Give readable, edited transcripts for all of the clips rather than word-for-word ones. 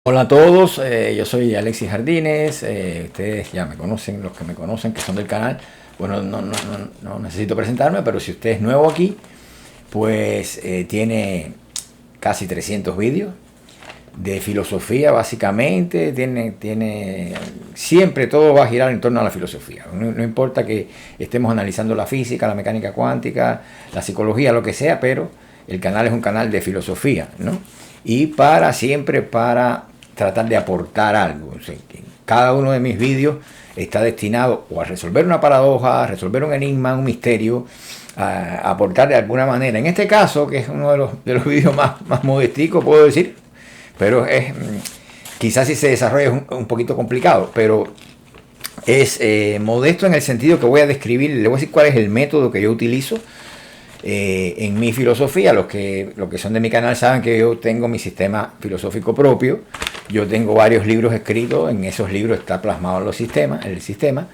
Hola a todos, yo soy Alexis Jardines, ustedes ya me conocen, los que me conocen, que son del canal. Bueno, no necesito presentarme, pero si usted es nuevo aquí, pues tiene casi 300 vídeos de filosofía básicamente, siempre todo va a girar en torno a la filosofía. No importa que estemos analizando la física, la mecánica cuántica, la psicología, lo que sea, pero el canal es un canal de filosofía, ¿no? Y siempre para tratar de aportar algo. O sea, que cada uno de mis vídeos está destinado o a resolver una paradoja, a resolver un enigma, un misterio, a aportar de alguna manera. En este caso, que es uno de los vídeos más modesticos, puedo decir, pero quizás si se desarrolla es un poquito complicado, pero es modesto en el sentido que voy a describir, le voy a decir cuál es el método que yo utilizo en mi filosofía. Los que son de mi canal saben que yo tengo mi sistema filosófico propio. Yo tengo varios libros escritos, en esos libros está plasmado el sistema.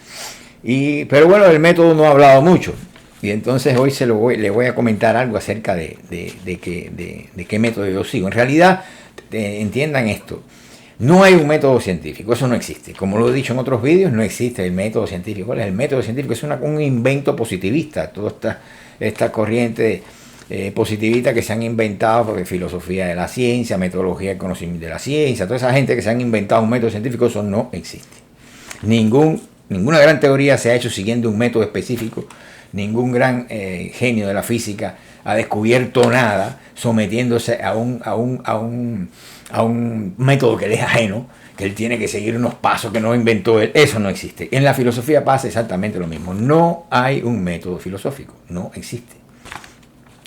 Pero bueno, el método no ha hablado mucho. Y entonces hoy le voy a comentar algo acerca de qué método yo sigo. En realidad, entiendan esto. No hay un método científico, eso no existe. Como lo he dicho en otros vídeos, no existe el método científico. ¿Cuál es el método científico? Es un invento positivista. Toda esta corriente positivista que se han inventado, porque filosofía de la ciencia, metodología del conocimiento de la ciencia, toda esa gente que se han inventado un método científico, eso no existe. Ninguna gran teoría se ha hecho siguiendo un método específico. Ningún gran genio de la física ha descubierto nada sometiéndose a un método que le es ajeno, que él tiene que seguir unos pasos que no inventó él. Eso no existe. En la filosofía pasa exactamente lo mismo. No hay un método filosófico, no existe.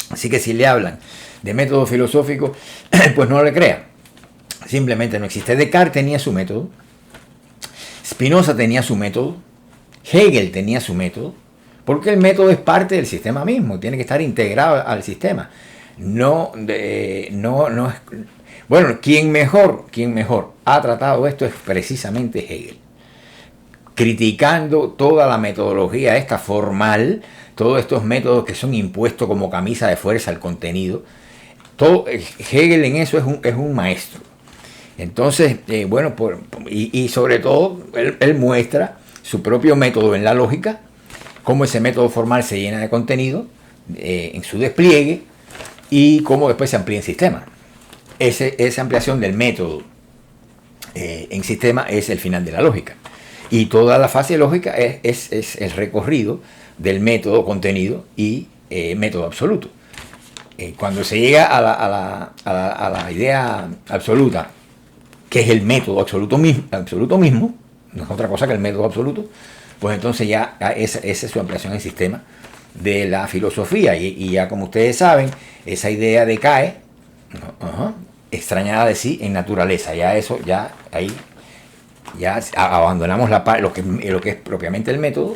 Así que si le hablan de método filosófico, pues no le crean. Simplemente no existe. Descartes tenía su método, Spinoza tenía su método, Hegel tenía su método, porque el método es parte del sistema mismo, tiene que estar integrado al sistema. Bueno, quien mejor ha tratado esto es precisamente Hegel, criticando toda la metodología esta formal, todos estos métodos que son impuestos como camisa de fuerza al contenido. Hegel en eso es un maestro. Entonces, y sobre todo, él muestra su propio método en la lógica, cómo ese método formal se llena de contenido en su despliegue y cómo después se amplía en sistema. Esa ampliación del método en sistema es el final de la lógica. Y toda la fase lógica es el recorrido del método contenido y método absoluto. Cuando se llega a la idea absoluta, que es el método absoluto mismo, no es otra cosa que el método absoluto, pues entonces ya esa es su ampliación en sistema de la filosofía. Y ya como ustedes saben, esa idea decae, extrañada de sí en naturaleza. Ahí abandonamos lo que es propiamente el método,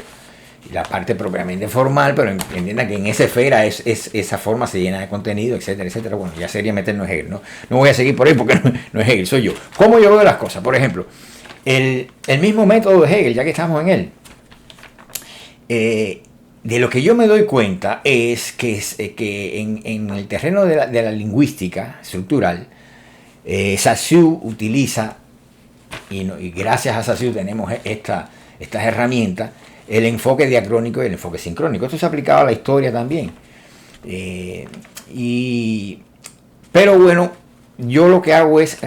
la parte propiamente formal, pero entiendan que en esa esfera esa forma se llena de contenido, etcétera, etcétera. Bueno, ya sería meternos en Hegel, ¿no? No voy a seguir por ahí porque no es Hegel, soy yo. ¿Cómo yo veo las cosas? Por ejemplo, el mismo método de Hegel, ya que estamos en él, de lo que yo me doy cuenta es que en el terreno de la lingüística estructural, Saussure utiliza, y gracias a Saussure tenemos estas herramientas, el enfoque diacrónico y el enfoque sincrónico. Esto se aplicaba a la historia también. Pero bueno, yo lo que hago es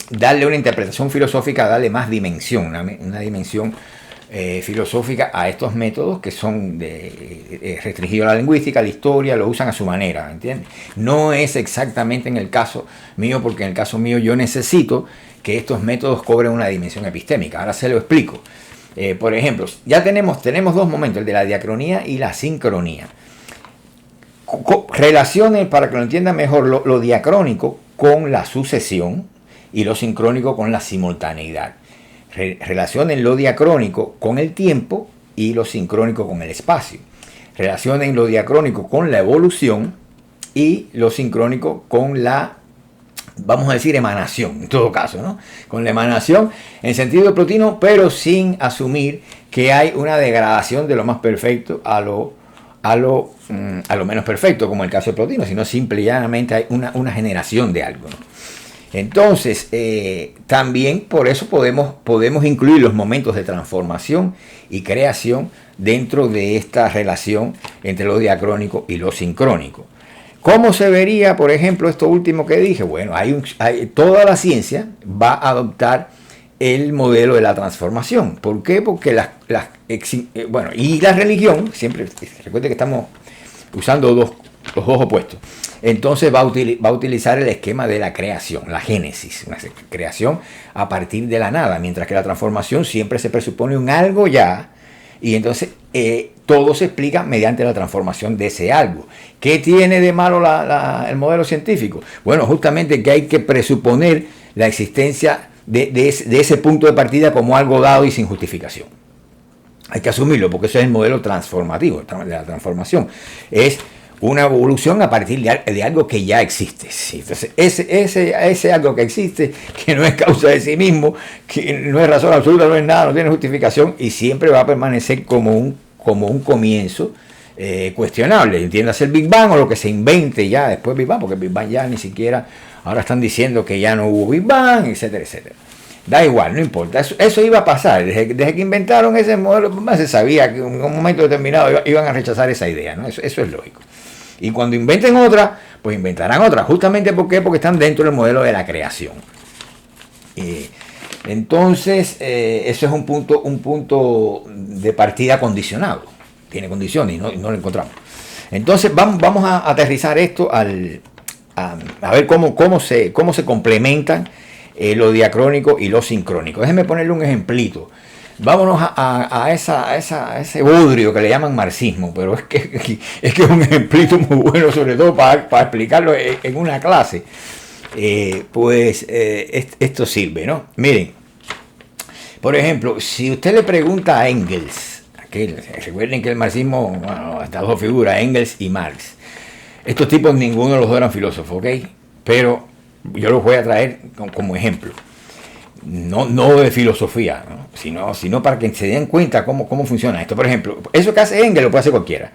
darle una interpretación filosófica, darle más dimensión, una dimensión filosófica a estos métodos que son restringidos a la lingüística, a la historia, lo usan a su manera, ¿entiendes? No es exactamente en el caso mío, porque en el caso mío yo necesito que estos métodos cobren una dimensión epistémica. Ahora se lo explico. Por ejemplo, ya tenemos dos momentos, el de la diacronía y la sincronía. Relacionen, para que lo entiendan mejor, lo diacrónico con la sucesión y lo sincrónico con la simultaneidad. Relacionen lo diacrónico con el tiempo y lo sincrónico con el espacio. Relacionen lo diacrónico con la evolución y lo sincrónico con la, vamos a decir, emanación, en todo caso, ¿no? Con la emanación en sentido plotino, pero sin asumir que hay una degradación de lo más perfecto a lo menos perfecto, como el caso de Plotino, sino simple y llanamente hay una generación de algo, ¿no? Entonces, también por eso podemos incluir los momentos de transformación y creación dentro de esta relación entre lo diacrónico y lo sincrónico. ¿Cómo se vería, por ejemplo, esto último que dije? Bueno, toda la ciencia va a adoptar el modelo de la transformación. ¿Por qué? Porque y la religión, siempre recuerde que estamos usando los dos opuestos. Entonces va a utilizar el esquema de la creación, la génesis, una creación a partir de la nada, mientras que la transformación siempre se presupone un algo ya, y entonces todo se explica mediante la transformación de ese algo. ¿Qué tiene de malo el modelo científico? Bueno, justamente que hay que presuponer la existencia de ese punto de partida como algo dado y sin justificación. Hay que asumirlo porque ese es el modelo transformativo de la transformación. Es una evolución a partir de algo que ya existe. ¿Sí? Entonces, ese algo que existe, que no es causa de sí mismo, que no es razón absoluta, no es nada, no tiene justificación y siempre va a permanecer como un comienzo cuestionable. Entiéndase el Big Bang o lo que se invente ya después Big Bang, porque el Big Bang ya ni siquiera, ahora están diciendo que ya no hubo Big Bang, etcétera, etcétera. Da igual, no importa, eso iba a pasar. Desde que inventaron ese modelo, más se sabía que en un momento determinado iban a rechazar esa idea, ¿no? Eso es lógico. Y cuando inventen otra, pues inventarán otra. Justamente ¿por qué? Porque están dentro del modelo de la creación. Entonces, eso es un punto de partida condicionado. Tiene condiciones y no lo encontramos. Entonces, vamos a aterrizar esto a ver cómo se complementan lo diacrónico y lo sincrónico. Déjenme ponerle un ejemplito. Vámonos a ese bodrio que le llaman marxismo, pero es que es un ejemplito muy bueno, sobre todo para explicarlo en una clase. Esto sirve, ¿no? Miren, por ejemplo, si usted le pregunta a Engels, recuerden que el marxismo, bueno, estas dos figuras, Engels y Marx, estos tipos ninguno de los dos eran filósofos, ¿ok? Pero yo los voy a traer como ejemplo. No de filosofía, ¿no? sino para que se den cuenta cómo funciona esto. Por ejemplo, eso que hace Engels lo puede hacer cualquiera.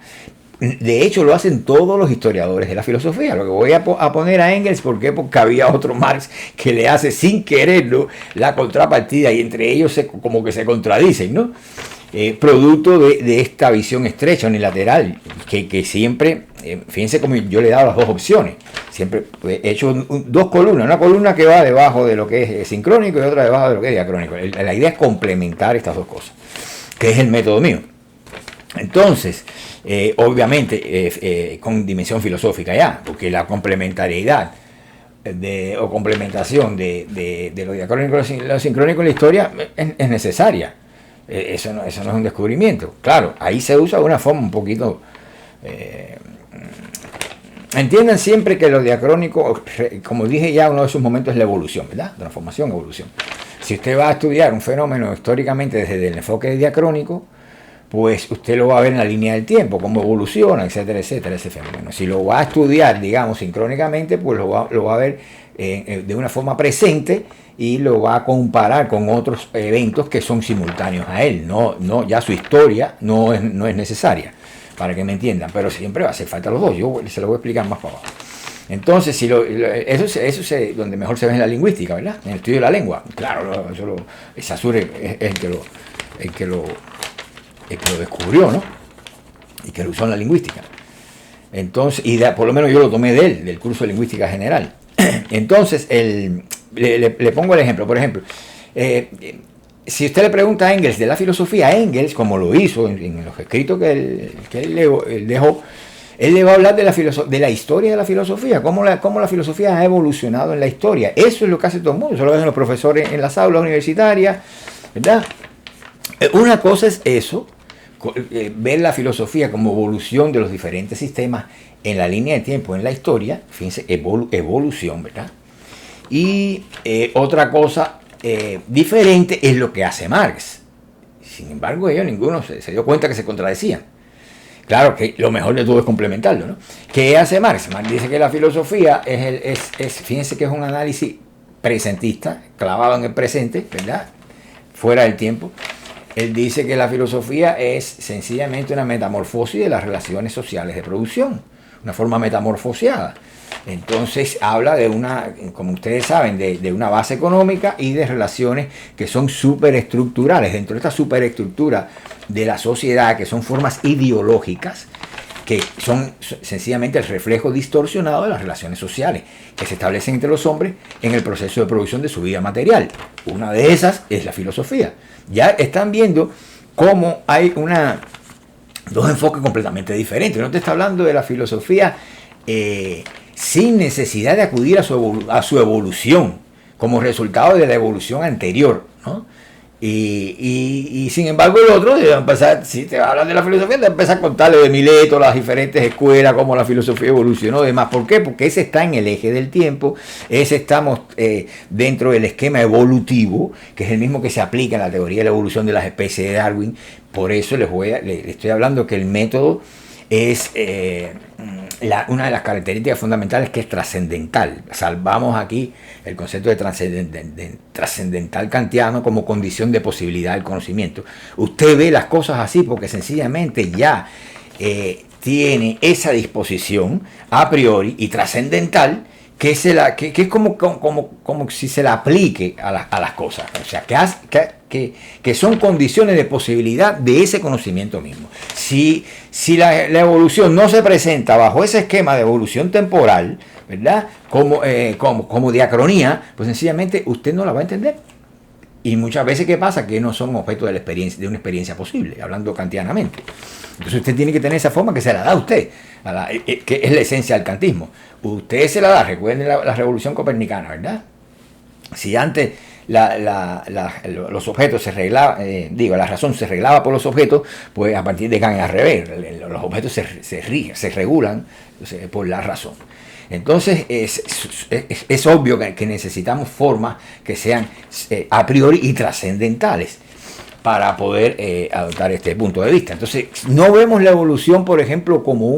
De hecho, lo hacen todos los historiadores de la filosofía. Lo que voy a poner a Engels, ¿por qué? Porque había otro Marx que le hace sin quererlo la contrapartida y entre ellos como que se contradicen, ¿no? Producto de esta visión estrecha, unilateral, que siempre, fíjense cómo yo le he dado las dos opciones, siempre he hecho dos columnas, una columna que va debajo de lo que es sincrónico y otra debajo de lo que es diacrónico. La idea es complementar estas dos cosas, que es el método mío. Entonces, obviamente, con dimensión filosófica ya, porque la complementariedad o complementación de lo diacrónico y lo sincrónico en la historia es necesaria. Eso no es un descubrimiento. Claro, ahí se usa de una forma un poquito... entiendan siempre que lo diacrónico, como dije ya, uno de sus momentos es la evolución, ¿verdad? Transformación, evolución. Si usted va a estudiar un fenómeno históricamente desde el enfoque diacrónico, pues usted lo va a ver en la línea del tiempo, cómo evoluciona, etcétera, etcétera, ese fenómeno. Si lo va a estudiar, digamos, sincrónicamente, pues lo va a ver de una forma presente y lo va a comparar con otros eventos que son simultáneos a él. Ya su historia no es necesaria, para que me entiendan, pero siempre va a hacer falta los dos. Yo se lo voy a explicar más para abajo. Entonces, eso es donde mejor se ve en la lingüística, ¿verdad? En el estudio de la lengua. Claro, Saussure es el que lo descubrió, ¿no? Y que lo usó en la lingüística. Entonces, por lo menos yo lo tomé de él, del curso de lingüística general. Entonces, le pongo el ejemplo. Por ejemplo, si usted le pregunta a Engels de la filosofía, Engels, como lo hizo en los escritos que él dejó, él le va a hablar de la historia de la filosofía, cómo la filosofía ha evolucionado en la historia. Eso es lo que hace todo el mundo, eso lo hacen los profesores en las aulas universitarias, ¿verdad? Una cosa es eso, ver la filosofía como evolución de los diferentes sistemas en la línea de tiempo, en la historia, fíjense, evolución, ¿verdad? Y otra cosa diferente es lo que hace Marx. Sin embargo, ninguno se dio cuenta que se contradecían. Claro que lo mejor de todo es complementarlo, ¿no? ¿Qué hace Marx? Marx dice que la filosofía fíjense que es un análisis presentista, clavado en el presente, ¿verdad? Fuera del tiempo. Él dice que la filosofía es sencillamente una metamorfosis de las relaciones sociales de producción, una forma metamorfoseada. Entonces habla de una, como ustedes saben, de una base económica y de relaciones que son superestructurales. Dentro de esta superestructura de la sociedad, que son formas ideológicas, que son sencillamente el reflejo distorsionado de las relaciones sociales que se establecen entre los hombres en el proceso de producción de su vida material. Una de esas es la filosofía. Ya están viendo cómo hay dos enfoques completamente diferentes. No te está hablando de la filosofía sin necesidad de acudir a su evolución, como resultado de la evolución anterior, ¿no? Y sin embargo el otro debe empezar, si te hablan de la filosofía, debe empezar a contarle de Mileto, las diferentes escuelas, cómo la filosofía evolucionó y demás. ¿Por qué? Porque ese está en el eje del tiempo, ese estamos dentro del esquema evolutivo, que es el mismo que se aplica en la teoría de la evolución de las especies de Darwin. Por eso les estoy hablando que el método es una de las características fundamentales, que es trascendental. Salvamos aquí el concepto de trascendental kantiano como condición de posibilidad del conocimiento. Usted ve las cosas así porque sencillamente ya tiene esa disposición a priori y trascendental que es como si se la aplique a las cosas. O sea, que son condiciones de posibilidad de ese conocimiento mismo. Si la evolución no se presenta bajo ese esquema de evolución temporal, ¿verdad? Como diacronía, pues sencillamente usted no la va a entender. Y muchas veces, ¿qué pasa? Que no son objeto de una experiencia posible, hablando kantianamente. Entonces usted tiene que tener esa forma que se la da a usted, que es la esencia del kantismo. Usted se la da, recuerden la revolución copernicana, ¿verdad? Si antes los objetos se reglaban, la razón se reglaba por los objetos, pues a partir de Kant al revés, los objetos se regulan por la razón. Entonces es obvio que necesitamos formas que sean a priori y trascendentales para poder adoptar este punto de vista. Entonces no vemos la evolución, por ejemplo, como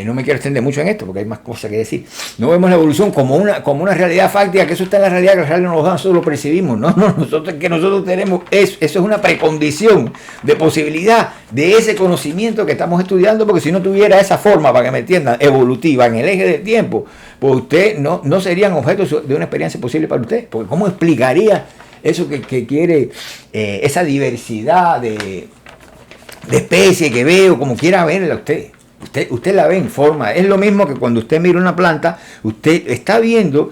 no me quiero extender mucho en esto porque hay más cosas que decir. No vemos la evolución como una realidad fáctica, que eso está en la realidad, que la realidad no nos da, nosotros lo percibimos. No, nosotros tenemos eso es una precondición de posibilidad de ese conocimiento que estamos estudiando, porque si no tuviera esa forma, para que me entiendan, evolutiva en el eje del tiempo, pues usted no serían objetos de una experiencia posible para usted. Porque ¿cómo explicaría eso que quiere, esa diversidad de especies que veo, como quiera verla usted? Usted la ve en forma. Es lo mismo que cuando usted mira una planta, usted está viendo,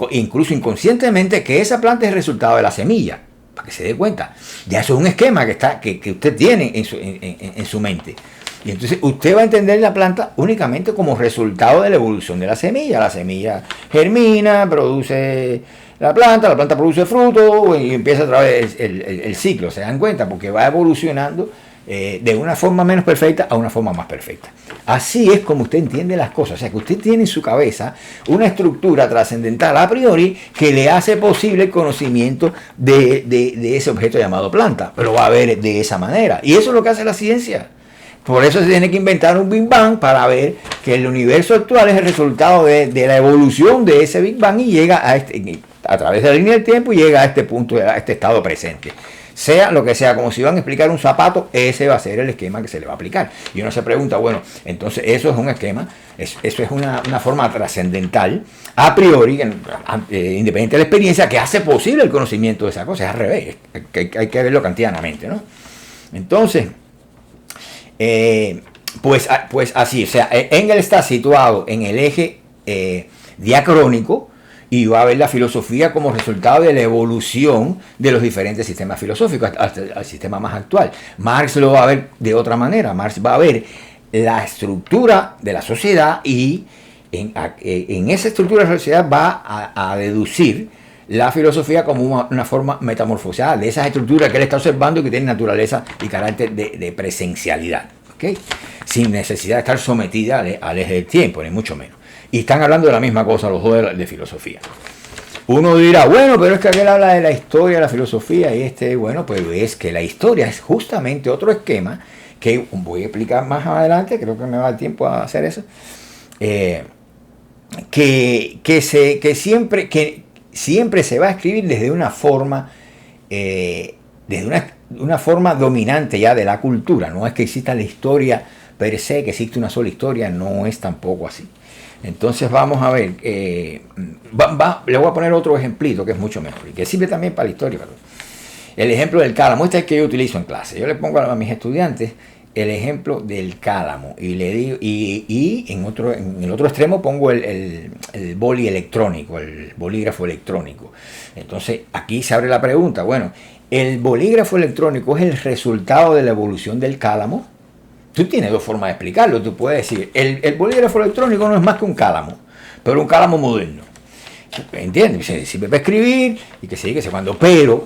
incluso inconscientemente, que esa planta es el resultado de la semilla, para que se dé cuenta. Ya eso es un esquema que usted tiene en su mente. Y entonces usted va a entender la planta únicamente como resultado de la evolución de la semilla. La semilla germina, produce la planta produce fruto y empieza otra vez el ciclo. ¿Se dan cuenta? Porque va evolucionando de una forma menos perfecta a una forma más perfecta. Así es como usted entiende las cosas. O sea, que usted tiene en su cabeza una estructura trascendental a priori que le hace posible el conocimiento de ese objeto llamado planta. Pero va a ver de esa manera. Y eso es lo que hace la ciencia. Por eso se tiene que inventar un Big Bang, para ver que el universo actual es el resultado de la evolución de ese Big Bang y llega a través de la línea del tiempo, y llega a este punto, a este estado presente. Sea lo que sea, como si van a explicar un zapato, ese va a ser el esquema que se le va a aplicar. Y uno se pregunta, bueno, entonces eso es un esquema, eso es una forma trascendental, a priori, independiente de la experiencia, que hace posible el conocimiento de esa cosa. Es al revés, hay que verlo kantianamente, ¿no? Entonces, pues así, o sea, Engels está situado en el eje diacrónico, y va a ver la filosofía como resultado de la evolución de los diferentes sistemas filosóficos hasta el sistema más actual. Marx lo va a ver de otra manera. Marx va a ver la estructura de la sociedad, y en esa estructura de la sociedad va a deducir la filosofía como una forma metamorfoseada de esas estructuras que él está observando y que tienen naturaleza y carácter de presencialidad, ¿okay? Sin necesidad de estar sometida al eje del tiempo, ni mucho menos. Y están hablando de la misma cosa los dos de filosofía. Uno dirá, bueno, pero es que aquel habla de la historia, de la filosofía, y bueno, pues es que la historia es justamente otro esquema que voy a explicar más adelante, creo que me va a dar tiempo a hacer eso, que siempre se va a escribir desde una forma, una forma dominante ya de la cultura. No es que exista la historia per se, que existe una sola historia, no es tampoco así. Entonces vamos a ver, le voy a poner otro ejemplito que es mucho mejor y que sirve también para la historia. El ejemplo del cálamo, este es el que yo utilizo en clase. Yo le pongo a mis estudiantes el ejemplo del cálamo y le digo, y en el otro extremo pongo el boli electrónico, el bolígrafo electrónico. Entonces aquí se abre la pregunta, bueno, ¿el bolígrafo electrónico es el resultado de la evolución del cálamo? Tú tienes dos formas de explicarlo. Tú puedes decir, el bolígrafo electrónico no es más que un cálamo, pero un cálamo moderno. ¿Entiendes? Sirve para escribir y que se cuando. Pero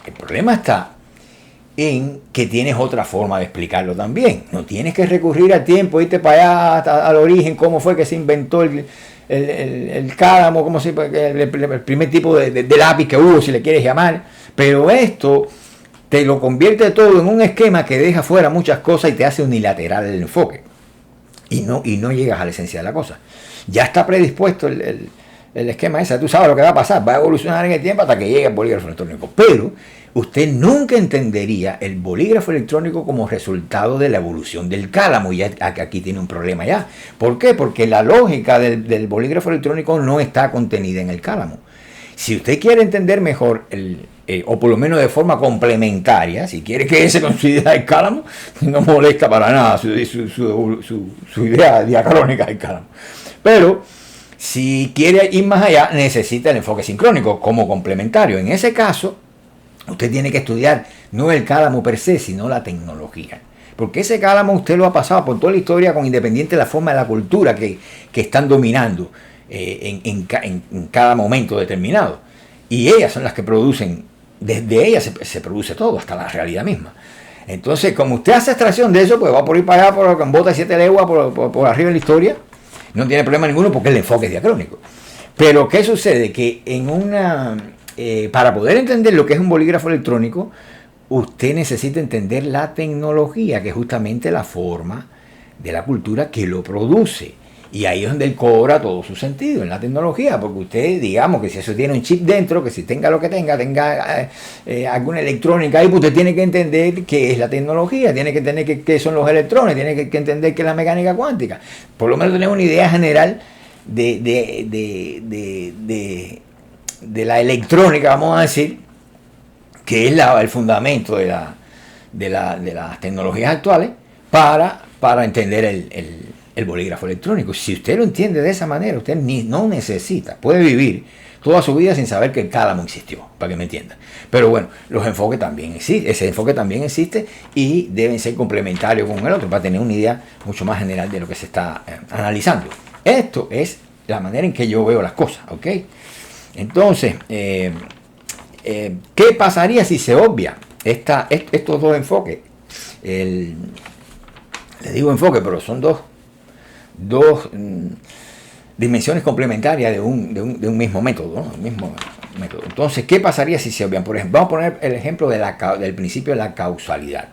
el problema está en que tienes otra forma de explicarlo también. No tienes que recurrir al tiempo, irte para allá hasta al origen, cómo fue que se inventó el cálamo, cómo el primer tipo de lápiz que hubo, si le quieres llamar. Pero esto te lo convierte todo en un esquema que deja fuera muchas cosas y te hace unilateral el enfoque. Y no llegas a la esencia de la cosa. Ya está predispuesto el esquema ese. Tú sabes lo que va a pasar. Va a evolucionar en el tiempo hasta que llegue el bolígrafo electrónico. Pero usted nunca entendería el bolígrafo electrónico como resultado de la evolución del cálamo. Y ya aquí tiene un problema ya. ¿Por qué? Porque la lógica del bolígrafo electrónico no está contenida en el cálamo. Si usted quiere entender mejor o por lo menos de forma complementaria, si quiere que ese considere el cálamo, no molesta para nada su idea diacrónica del cálamo. Pero si quiere ir más allá, necesita el enfoque sincrónico como complementario. En ese caso, usted tiene que estudiar no el cálamo per se, sino la tecnología. Porque ese cálamo usted lo ha pasado por toda la historia con independiente de la forma de la cultura que están dominando en cada momento determinado. Y ellas son las que producen, desde ellas se produce todo, hasta la realidad misma. Entonces, como usted hace extracción de eso, pues va por ir para allá, por bota 7 leguas, por arriba de la historia, no tiene problema ninguno porque el enfoque es diacrónico. Pero, ¿qué sucede? Que para poder entender lo que es un bolígrafo electrónico, usted necesita entender la tecnología, que es justamente la forma de la cultura que lo produce. Y ahí es donde él cobra todo su sentido, en la tecnología, porque usted, digamos que si eso tiene un chip dentro, que si tenga lo que tenga alguna electrónica ahí, pues usted tiene que entender qué es la tecnología, tiene que entender qué son los electrones, tiene que entender qué es la mecánica cuántica. Por lo menos tener una idea general de la electrónica, vamos a decir, que es el fundamento de las tecnologías actuales para entender el bolígrafo electrónico. Si usted lo entiende de esa manera, usted no necesita, puede vivir toda su vida sin saber que el cálamo existió, para que me entiendan. Pero bueno, los enfoques también existen, ese enfoque también existe y deben ser complementarios con el otro para tener una idea mucho más general de lo que se está analizando. Esto es la manera en que yo veo las cosas, ¿ok? Entonces, ¿qué pasaría si se obvia estos dos enfoques? Le digo enfoque, pero son dos dimensiones complementarias de un mismo método, ¿no? Entonces, ¿qué pasaría si se obvian? Por ejemplo, vamos a poner el ejemplo del principio de la causalidad.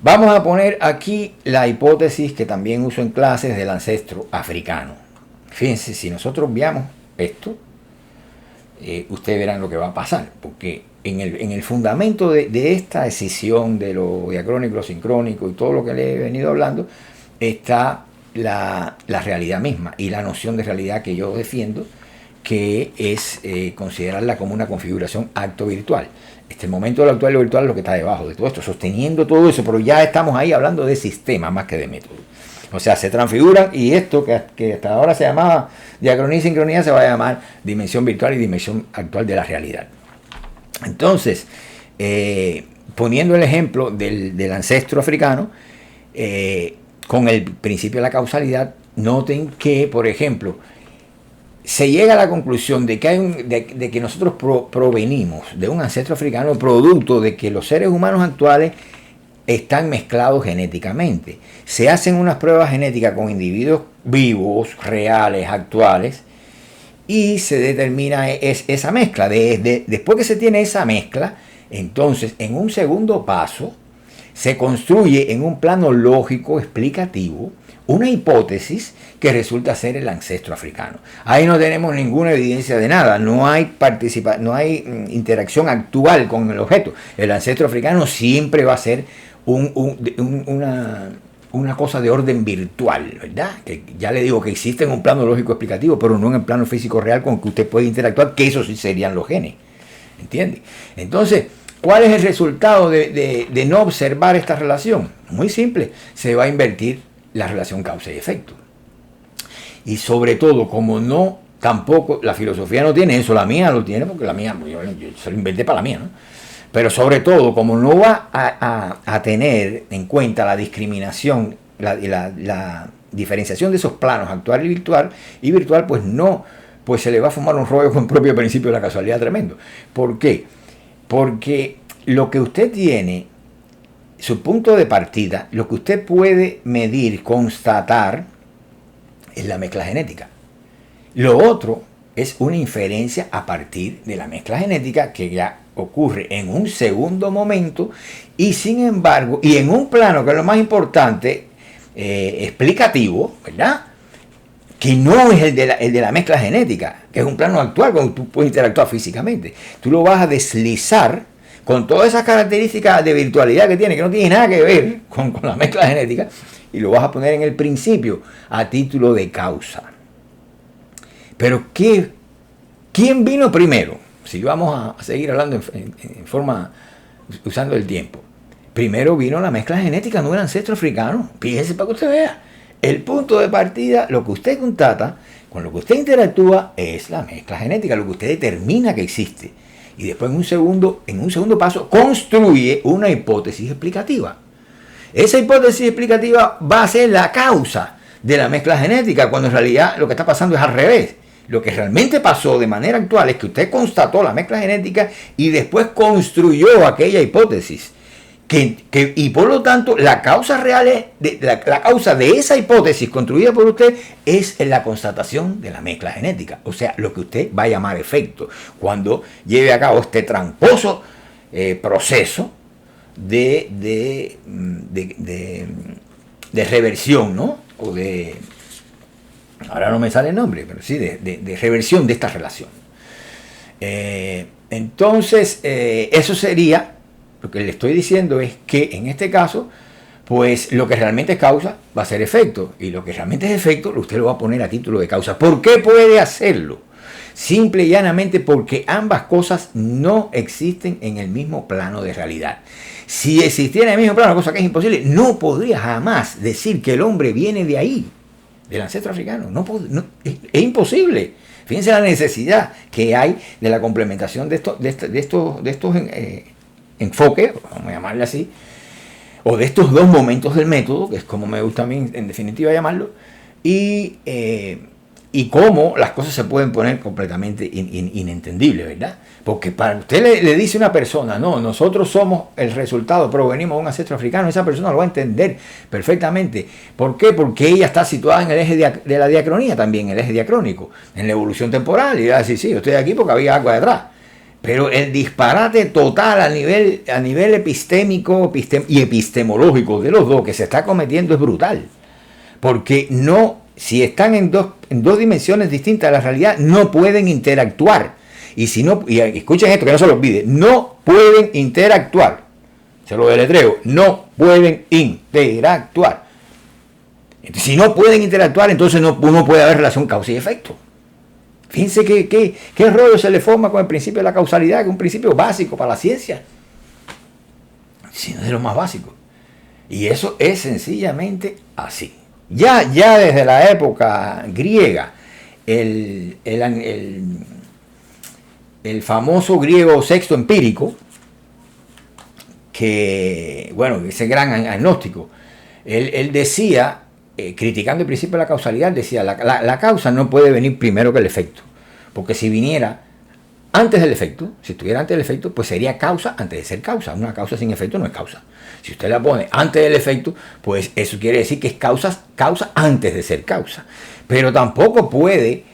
Vamos a poner aquí la hipótesis que también uso en clases del ancestro africano. Fíjense, si nosotros veamos esto, ustedes verán lo que va a pasar, porque en el fundamento de esta decisión de lo diacrónico, lo sincrónico y todo lo que le he venido hablando, está la realidad misma y la noción de realidad que yo defiendo, que es considerarla como una configuración acto virtual. El momento del actual y lo virtual es lo que está debajo de todo esto, sosteniendo todo eso, pero ya estamos ahí hablando de sistema más que de método. O sea, se transfiguran y esto que hasta ahora se llamaba diacronía y sincronía se va a llamar dimensión virtual y dimensión actual de la realidad. Entonces, poniendo el ejemplo del ancestro africano, con el principio de la causalidad, noten que, por ejemplo, se llega a la conclusión de que nosotros provenimos de un ancestro africano producto de que los seres humanos actuales están mezclados genéticamente. Se hacen unas pruebas genéticas con individuos vivos, reales, actuales, y se determina esa mezcla. Después que se tiene esa mezcla, entonces en un segundo paso se construye en un plano lógico explicativo una hipótesis que resulta ser el ancestro africano. Ahí no tenemos ninguna evidencia de nada, no hay interacción actual con el objeto. El ancestro africano siempre va a ser una una cosa de orden virtual, ¿verdad? Que ya le digo que existe en un plano lógico explicativo, pero no en el plano físico real con que usted puede interactuar, que eso sí serían los genes. ¿Entiende? Entonces, ¿cuál es el resultado de no observar esta relación? Muy simple, se va a invertir la relación causa y efecto. Y sobre todo, como no, tampoco, la filosofía no tiene eso, la mía lo tiene, porque la mía, yo se lo inventé para la mía, ¿no? Pero sobre todo, como no va a tener en cuenta la discriminación, la diferenciación de esos planos actual y virtual, pues no, pues se le va a fumar un rollo con el propio principio de la casualidad tremendo. ¿Por qué? Porque lo que usted tiene, su punto de partida, lo que usted puede medir, constatar, es la mezcla genética. Lo otro es una inferencia a partir de la mezcla genética que ya ocurre en un segundo momento y sin embargo, y en un plano que es lo más importante, explicativo, ¿verdad? Que no es el de la mezcla genética, que es un plano actual con el que tú puedes interactuar físicamente. Tú lo vas a deslizar con todas esas características de virtualidad que tiene, que no tiene nada que ver con la mezcla genética, y lo vas a poner en el principio a título de causa. Pero ¿quién vino primero? Si vamos a seguir hablando en forma, usando el tiempo. Primero vino la mezcla genética, no el ancestro africano. Fíjese para que usted vea. El punto de partida, lo que usted constata, con lo que usted interactúa, es la mezcla genética, lo que usted determina que existe. Y después en un segundo paso, construye una hipótesis explicativa. Esa hipótesis explicativa va a ser la causa de la mezcla genética, cuando en realidad lo que está pasando es al revés. Lo que realmente pasó de manera actual es que usted constató la mezcla genética y después construyó aquella hipótesis. Y por lo tanto, la causa real, la causa de esa hipótesis construida por usted es la constatación de la mezcla genética. O sea, lo que usted va a llamar efecto. Cuando lleve a cabo este tramposo proceso de reversión, ¿no? O de... Ahora no me sale el nombre, pero sí, de reversión de esta relación. Entonces, eso sería, lo que le estoy diciendo es que en este caso, pues lo que realmente es causa va a ser efecto, y lo que realmente es efecto, usted lo va a poner a título de causa. ¿Por qué puede hacerlo? Simple y llanamente porque ambas cosas no existen en el mismo plano de realidad. Si existiera en el mismo plano, cosa que es imposible, no podría jamás decir que el hombre viene de ahí, del ancestro africano. Es imposible. Fíjense la necesidad que hay de la complementación de estos enfoques, vamos a llamarle así, o de estos dos momentos del método, que es como me gusta a mí en definitiva llamarlo, y cómo las cosas se pueden poner completamente inentendibles, ¿verdad? Porque para usted le dice a una persona, no, nosotros somos el resultado, provenimos de un ancestro africano, esa persona lo va a entender perfectamente. ¿Por qué? Porque ella está situada en el eje de la diacronía también, el eje diacrónico, en la evolución temporal, y va a decir, sí, yo estoy aquí porque había agua detrás. Pero el disparate total a nivel epistémico y epistemológico de los dos que se está cometiendo es brutal. Porque no, si están en dos dimensiones distintas de la realidad, no pueden interactuar. Y si no, y escuchen esto, que no se lo olvide, no pueden interactuar. Se lo deletreo, no pueden interactuar. Entonces, si no pueden interactuar, entonces no puede haber relación causa y efecto. Fíjense qué rollo se le forma con el principio de la causalidad, que es un principio básico para la ciencia. Si no es de lo más básico. Y eso es sencillamente así. Ya desde la época griega, el famoso griego Sexto Empírico, que, bueno, ese gran agnóstico, él decía, criticando el principio de la causalidad, decía, la causa no puede venir primero que el efecto, porque si viniera antes del efecto, si estuviera antes del efecto, pues sería causa antes de ser causa. Una causa sin efecto no es causa. Si usted la pone antes del efecto, pues eso quiere decir que es causa antes de ser causa. Pero tampoco puede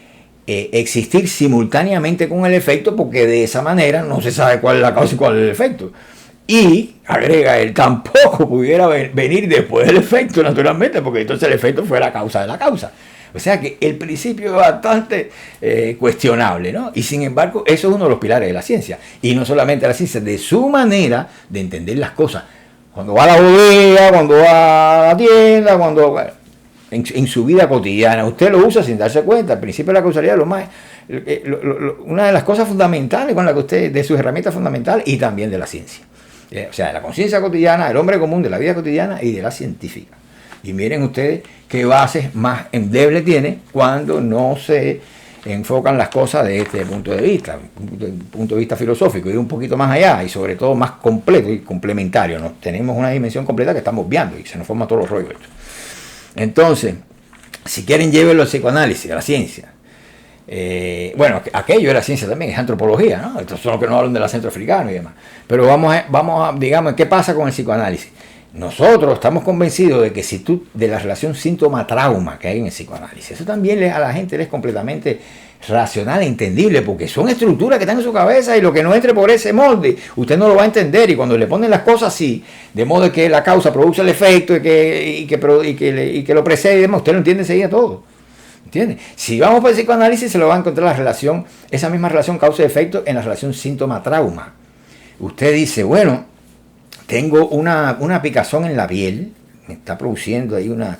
existir simultáneamente con el efecto, porque de esa manera no se sabe cuál es la causa y cuál es el efecto. Y, agrega él, tampoco pudiera venir después del efecto, naturalmente, porque entonces el efecto fue la causa de la causa. O sea que el principio es bastante cuestionable, ¿no? Y sin embargo, eso es uno de los pilares de la ciencia. Y no solamente de la ciencia, de su manera de entender las cosas. Cuando va a la bodega, cuando va a la tienda, bueno, en su vida cotidiana. Usted lo usa sin darse cuenta. El principio de la causalidad una de las cosas fundamentales con la que usted, de sus herramientas fundamentales y también de la ciencia. O sea, de la conciencia cotidiana, del hombre común, de la vida cotidiana y de la científica. Y miren ustedes qué bases más endebles tiene cuando no se enfocan las cosas de este punto de vista, un punto de vista filosófico, y un poquito más allá, y sobre todo más completo y complementario, ¿no? Tenemos una dimensión completa que estamos viendo y se nos forman todos los rollos. Entonces, si quieren, llévenlo al psicoanálisis, a la ciencia. Bueno, aquello de la ciencia también es antropología, ¿no? Estos son los que nos hablan del acento africano y demás. Pero vamos a, digamos, ¿qué pasa con el psicoanálisis? Nosotros estamos convencidos de que de la relación síntoma-trauma que hay en el psicoanálisis, eso también a la gente es completamente racional e entendible, porque son estructuras que están en su cabeza y lo que no entre por ese molde, usted no lo va a entender, y cuando le ponen las cosas así, de modo que la causa produce el efecto y que lo precede y demás, usted lo entiende enseguida todo. ¿Entiende? Si vamos por el psicoanálisis, se lo va a encontrar la relación, esa misma relación causa y efecto en la relación síntoma-trauma. Usted dice, bueno, tengo una picazón en la piel, me está produciendo ahí unas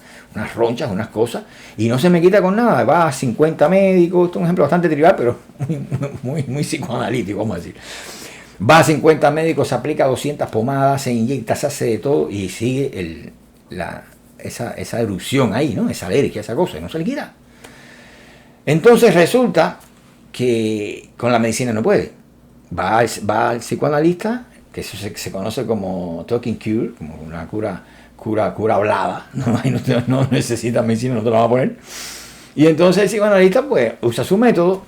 ronchas, unas cosas, y no se me quita con nada. Va a 50 médicos, esto es un ejemplo bastante trivial, pero muy psicoanalítico, vamos a decir. Va a 50 médicos, se aplica 200 pomadas, se inyecta, se hace de todo, y sigue esa erupción ahí, ¿no? Esa alergia, esa cosa, y no se le quita. Entonces resulta que con la medicina no puede. Va al psicoanalista, que eso se conoce como talking cure, como una cura hablada, no necesita medicina, no te lo va a poner. Y entonces el psicoanalista pues usa su método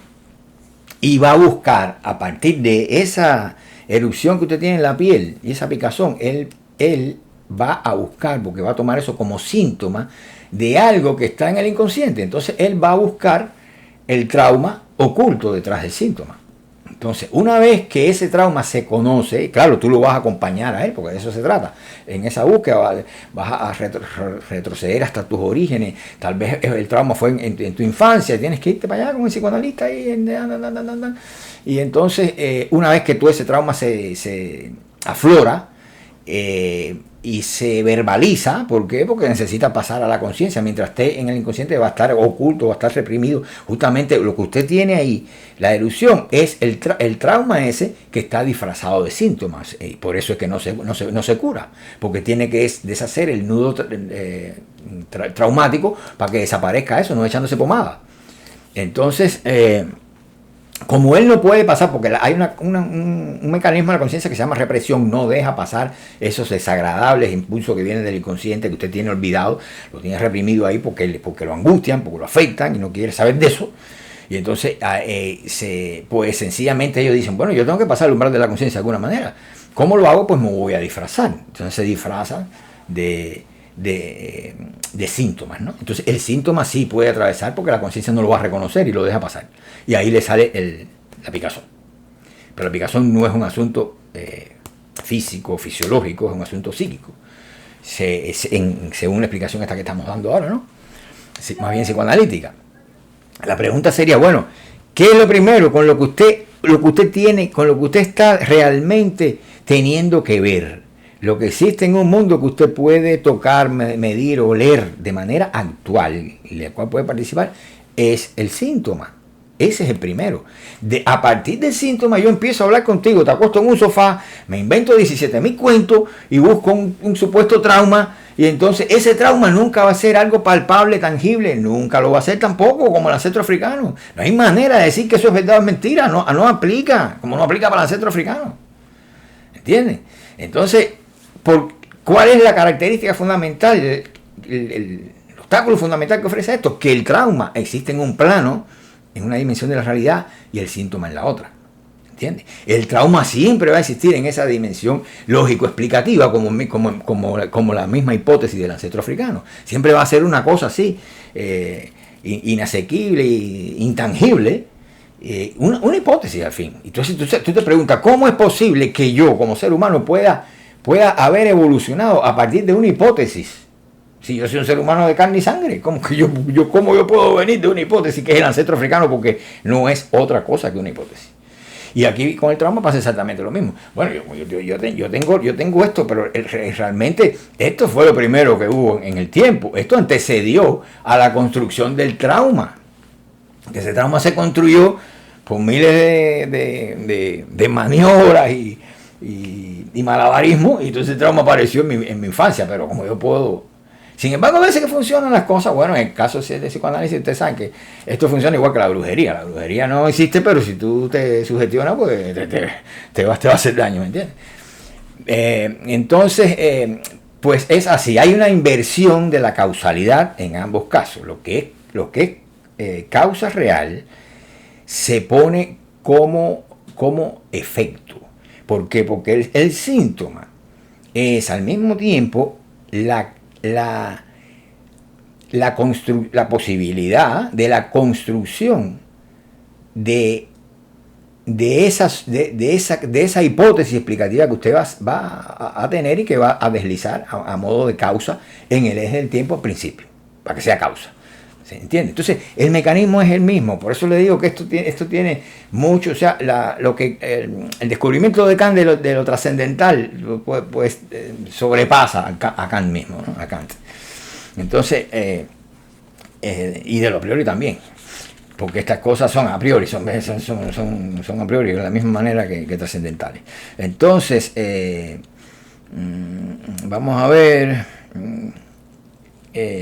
y va a buscar, a partir de esa erupción que usted tiene en la piel y esa picazón, él va a buscar, porque va a tomar eso como síntoma de algo que está en el inconsciente. Entonces él va a buscar el trauma oculto detrás del síntoma. Entonces, una vez que ese trauma se conoce, claro, tú lo vas a acompañar a él, porque de eso se trata. En esa búsqueda vas a retroceder hasta tus orígenes. Tal vez el trauma fue en tu infancia, tienes que irte para allá con el psicoanalista y entonces, una vez que tú ese trauma se aflora y se verbaliza, ¿por qué? Porque necesita pasar a la conciencia. Mientras esté en el inconsciente va a estar oculto, va a estar reprimido. Justamente lo que usted tiene ahí, la erupción, es el trauma ese que está disfrazado de síntomas. Y por eso es que no se cura, porque tiene que deshacer el nudo traumático para que desaparezca eso, no echándose pomada. Entonces, como él no puede pasar, porque hay un mecanismo de la conciencia que se llama represión, no deja pasar esos desagradables impulsos que vienen del inconsciente que usted tiene olvidado, lo tiene reprimido ahí porque lo angustian, porque lo afectan y no quiere saber de eso. Y entonces, pues sencillamente ellos dicen, bueno, yo tengo que pasar el umbral de la conciencia de alguna manera. ¿Cómo lo hago? Pues me voy a disfrazar. Entonces se disfrazan de síntomas, ¿no? Entonces el síntoma sí puede atravesar porque la conciencia no lo va a reconocer y lo deja pasar. Y ahí le sale la picazón. Pero la picazón no es un asunto físico, fisiológico, es un asunto psíquico. Según la explicación esta que estamos dando ahora, ¿no? Más bien psicoanalítica. La pregunta sería, bueno, ¿qué es lo primero con lo que usted tiene, con lo que usted está realmente teniendo que ver? Lo que existe en un mundo que usted puede tocar, medir, oler de manera actual y del cual puede participar, es el síntoma. Ese es el primero. A partir del síntoma yo empiezo a hablar contigo, te acuesto en un sofá, me invento 17.000 cuentos y busco un supuesto trauma, y entonces ese trauma nunca va a ser algo palpable, tangible, nunca lo va a ser tampoco como el ancestro africano. No hay manera de decir que eso es verdad o mentira, no aplica, como no aplica para el ancestro africano. ¿Entiendes? Entonces, ¿cuál es la característica fundamental, el obstáculo fundamental que ofrece esto? Que el trauma existe en un plano, en una dimensión de la realidad, y el síntoma en la otra. ¿Entiendes? El trauma siempre va a existir en esa dimensión lógico-explicativa, como la misma hipótesis del ancestro africano. Siempre va a ser una cosa así, inasequible, intangible, una hipótesis al fin. Entonces tú te preguntas, ¿cómo es posible que yo como ser humano pueda haber evolucionado a partir de una hipótesis? Si yo soy un ser humano de carne y sangre, ¿cómo yo puedo venir de una hipótesis que es el ancestro africano? Porque no es otra cosa que una hipótesis. Y aquí con el trauma pasa exactamente lo mismo. Bueno, yo tengo esto, pero realmente esto fue lo primero que hubo en el tiempo. Esto antecedió a la construcción del trauma. Que ese trauma se construyó por miles de maniobras y malabarismo, y entonces el trauma apareció en mi infancia, pero como yo puedo... Sin embargo, a veces que funcionan las cosas, bueno, en el caso de psicoanálisis, ustedes saben que esto funciona igual que la brujería. La brujería no existe, pero si tú te sugestionas, pues te va a hacer daño, ¿me entiendes? Entonces, pues es así, hay una inversión de la causalidad en ambos casos. Lo que es causa real se pone como efecto. ¿Por qué? Porque el síntoma es al mismo tiempo la posibilidad de la construcción de esa hipótesis explicativa que usted va a tener y que va a deslizar a modo de causa en el eje del tiempo al principio, para que sea causa. ¿Se entiende? Entonces, el mecanismo es el mismo. Por eso le digo que esto tiene mucho, o sea, el descubrimiento de Kant de lo trascendental, pues sobrepasa a Kant mismo, ¿no? A Kant. Entonces, y de lo a priori también. Porque estas cosas son a priori, son a priori de la misma manera que trascendentales. Entonces, vamos a ver...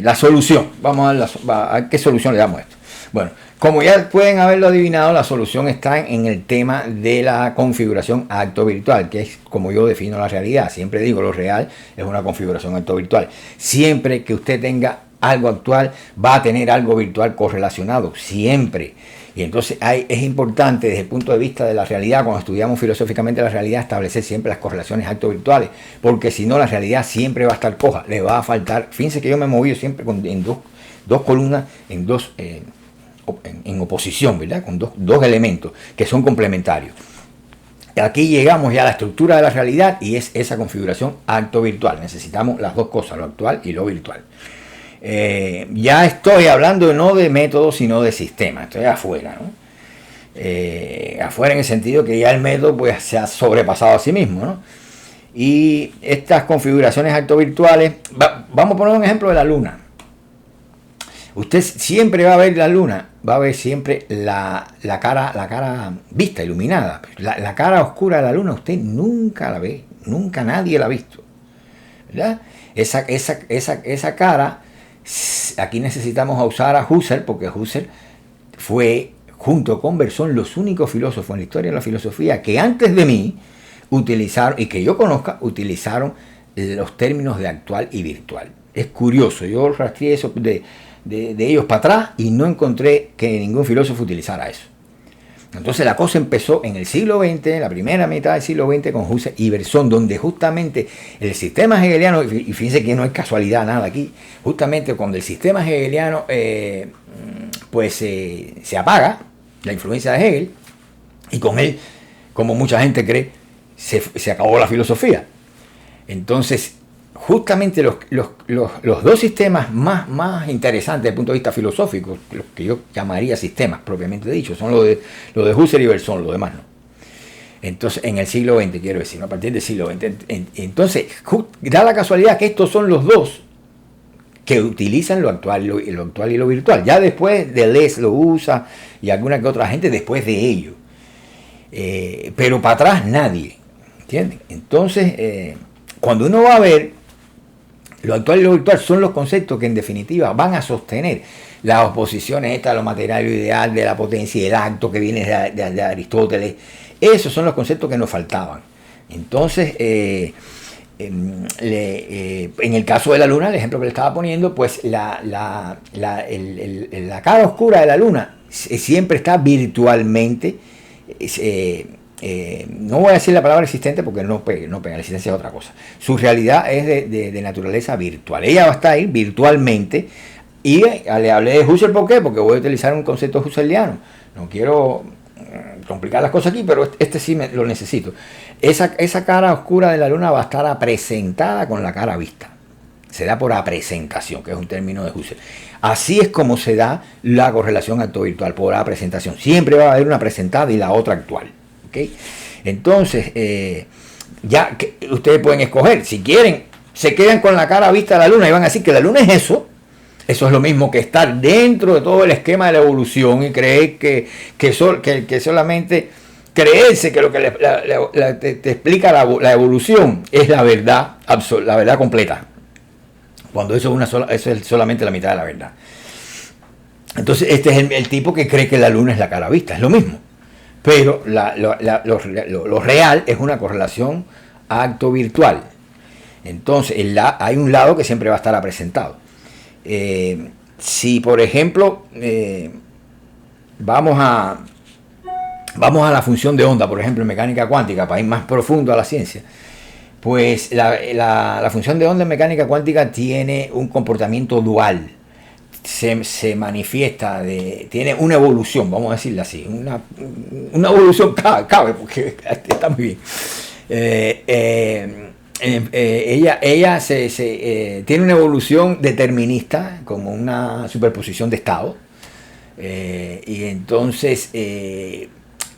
la solución, vamos a ver qué solución le damos a esto. Bueno, como ya pueden haberlo adivinado, la solución está en el tema de la configuración acto virtual, que es como yo defino la realidad. Siempre digo, lo real es una configuración acto virtual. Siempre que usted tenga algo actual, va a tener algo virtual correlacionado, siempre. Y entonces es importante desde el punto de vista de la realidad, cuando estudiamos filosóficamente la realidad, establecer siempre las correlaciones acto-virtuales, porque si no la realidad siempre va a estar coja, le va a faltar. Fíjense que yo me he movido siempre en dos columnas, en oposición, ¿verdad? Con dos elementos que son complementarios. Aquí llegamos ya a la estructura de la realidad y es esa configuración acto-virtual. Necesitamos las dos cosas, lo actual y lo virtual. Ya estoy hablando no de método sino de sistema, estoy afuera, ¿no? Afuera en el sentido que ya el método pues se ha sobrepasado a sí mismo, ¿no? Y estas configuraciones acto-virtuales, vamos a poner un ejemplo de la luna. Usted siempre va a ver la luna, va a ver siempre la cara vista, iluminada. La cara oscura de la luna usted nunca la ve, nunca nadie la ha visto, ¿verdad? Esa cara. Aquí necesitamos usar a Husserl, porque Husserl fue, junto con Bergson, los únicos filósofos en la historia de la filosofía que antes de mí utilizaron, y que yo conozca, utilizaron los términos de actual y virtual. Es curioso, yo rastreé eso de ellos para atrás y no encontré que ningún filósofo utilizara eso. Entonces la cosa empezó en el siglo XX, la primera mitad del siglo XX, con Husserl y Bergson, donde justamente el sistema hegeliano, y fíjense que no es casualidad nada aquí, justamente cuando el sistema hegeliano se apaga, la influencia de Hegel, y con él, como mucha gente cree, se acabó la filosofía. Entonces, justamente los dos sistemas más interesantes desde el punto de vista filosófico, los que yo llamaría sistemas propiamente dicho, son los de Husserl y Bergson, los demás no. Entonces, en el siglo XX, quiero decir, ¿no? A partir del siglo XX. Entonces, da la casualidad que estos son los dos que utilizan lo actual y lo virtual. Ya después Deleuze lo usa y alguna que otra gente después de ello. Pero para atrás nadie, ¿entienden? Entonces, cuando uno va a ver, lo actual y lo virtual son los conceptos que en definitiva van a sostener las oposiciones estas de lo material y lo ideal, de la potencia y el acto que viene de Aristóteles. Esos son los conceptos que nos faltaban. Entonces, en el caso de la luna, el ejemplo que le estaba poniendo, pues la cara oscura de la luna siempre está virtualmente, no voy a decir la palabra existente porque no pega, la existencia es otra cosa. Su realidad es de naturaleza virtual. Ella va a estar ahí virtualmente. Y le hablé de Husserl, ¿por qué? Porque voy a utilizar un concepto husserliano. No quiero complicar las cosas aquí, pero este sí lo necesito. Esa cara oscura de la luna va a estar apresentada con la cara vista. Se da por apresentación, que es un término de Husserl. Así es como se da la correlación acto-virtual, por apresentación. Siempre va a haber una presentada y la otra actual. ¿ok? Entonces, ya que ustedes pueden escoger, si quieren, se quedan con la cara vista a la luna y van a decir que la luna es eso. Eso es lo mismo que estar dentro de todo el esquema de la evolución y creer que solamente creerse que lo que te explica la evolución es la verdad, la verdad completa. Cuando eso es solamente la mitad de la verdad. Entonces este es el tipo que cree que la luna es la cara vista, es lo mismo. Pero lo real es una correlación acto-virtual. Entonces hay un lado que siempre va a estar presentado. Si por ejemplo vamos a la función de onda, por ejemplo en mecánica cuántica, para ir más profundo a la ciencia, pues la función de onda en mecánica cuántica tiene un comportamiento dual, se manifiesta, tiene una evolución, vamos a decirlo así, una evolución cabe porque está muy bien. Ella tiene una evolución determinista, como una superposición de estados, y entonces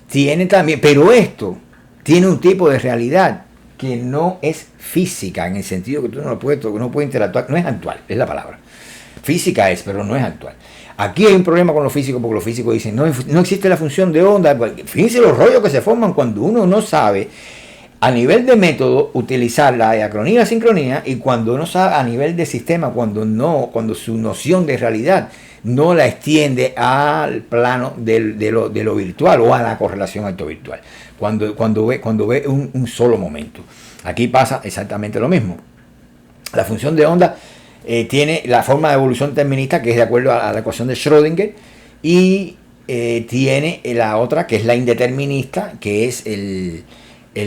tiene también, pero esto tiene un tipo de realidad que no es física, en el sentido que tú no puedes interactuar, no es actual, es la palabra. Física es, pero no es actual. Aquí hay un problema con los físicos, porque los físicos dicen, no existe la función de onda. Fíjense los rollos que se forman cuando uno no sabe a nivel de método utilizar la diacronía y la sincronía, y cuando uno sabe a nivel de sistema, cuando su noción de realidad no la extiende al plano de lo virtual o a la correlación alto-virtual, cuando ve un solo momento. Aquí pasa exactamente lo mismo. La función de onda tiene la forma de evolución determinista, que es de acuerdo a la ecuación de Schrödinger, y tiene la otra, que es la indeterminista, que es el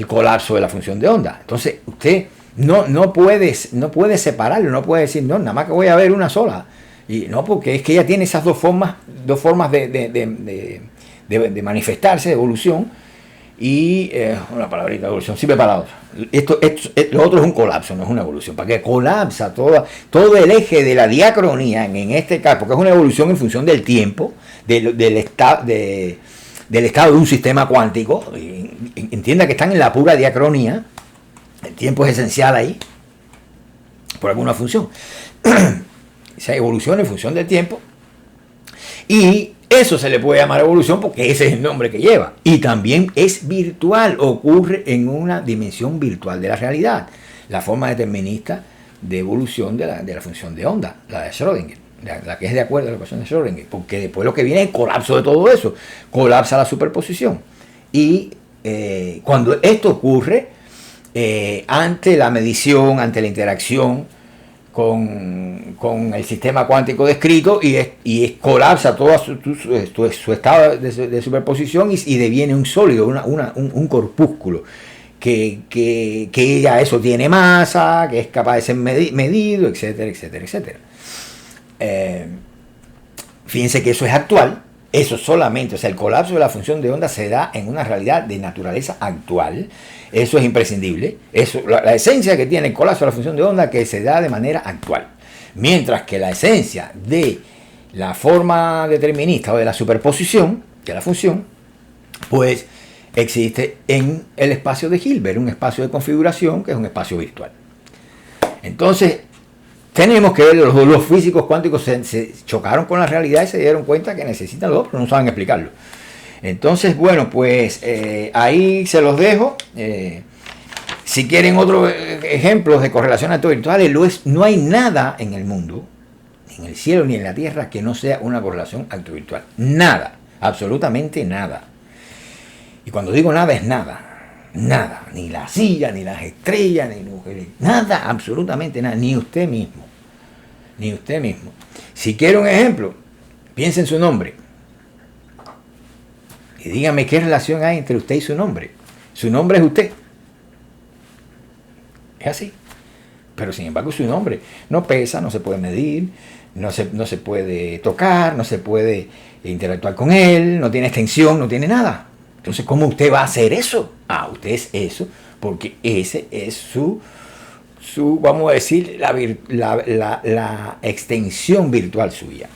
colapso de la función de onda. Entonces usted no puede separarlo, no puede decir, no, nada más que voy a ver una sola. Y no, porque es que ella tiene esas dos formas de manifestarse, de evolución, y una palabrita de evolución sirve para la otra. Lo otro es un colapso, no es una evolución, para que colapsa todo el eje de la diacronía, en este caso, porque es una evolución en función del tiempo, del estado de un sistema cuántico. Entienda que están en la pura diacronía, el tiempo es esencial ahí, por alguna función. Esa evolución en función del tiempo, y eso se le puede llamar evolución porque ese es el nombre que lleva. Y también es virtual, ocurre en una dimensión virtual de la realidad. La forma determinista de evolución de la función de onda, la de Schrödinger, la que es de acuerdo a la ecuación de Schrödinger, porque después lo que viene es el colapso de todo eso, colapsa la superposición. Y cuando esto ocurre, ante la medición, ante la interacción con el sistema cuántico descrito, y colapsa todo su estado de superposición, y deviene un sólido, un corpúsculo que ya eso tiene masa, que es capaz de ser medido, etcétera, etcétera, etcétera. Fíjense que eso es actual. Eso solamente, o sea, el colapso de la función de onda se da en una realidad de naturaleza actual. Eso es imprescindible. Eso, la esencia que tiene el colapso de la función de onda, que se da de manera actual. Mientras que la esencia de la forma determinista o de la superposición de la función, pues existe en el espacio de Hilbert, un espacio de configuración que es un espacio virtual. Entonces, tenemos que ver, los físicos cuánticos se chocaron con la realidad y se dieron cuenta que necesitan los dos, pero no saben explicarlo. Entonces, bueno, pues ahí se los dejo. Si quieren otros ejemplos de correlación alto-virtuales, no hay nada en el mundo, ni en el cielo ni en la tierra, que no sea una correlación alto-virtual. Nada, absolutamente nada. Y cuando digo nada, es nada. Nada, ni la silla, ni las estrellas, ni nada, absolutamente nada, ni usted mismo. Ni usted mismo. Si quiere un ejemplo, piense en su nombre. Y dígame qué relación hay entre usted y su nombre. Su nombre es usted. Es así. Pero sin embargo su nombre no pesa, no se puede medir, no se puede tocar, no se puede interactuar con él, no tiene extensión, no tiene nada. Entonces, ¿cómo usted va a hacer eso? Usted es eso, porque ese es su vamos a decir, la extensión virtual suya.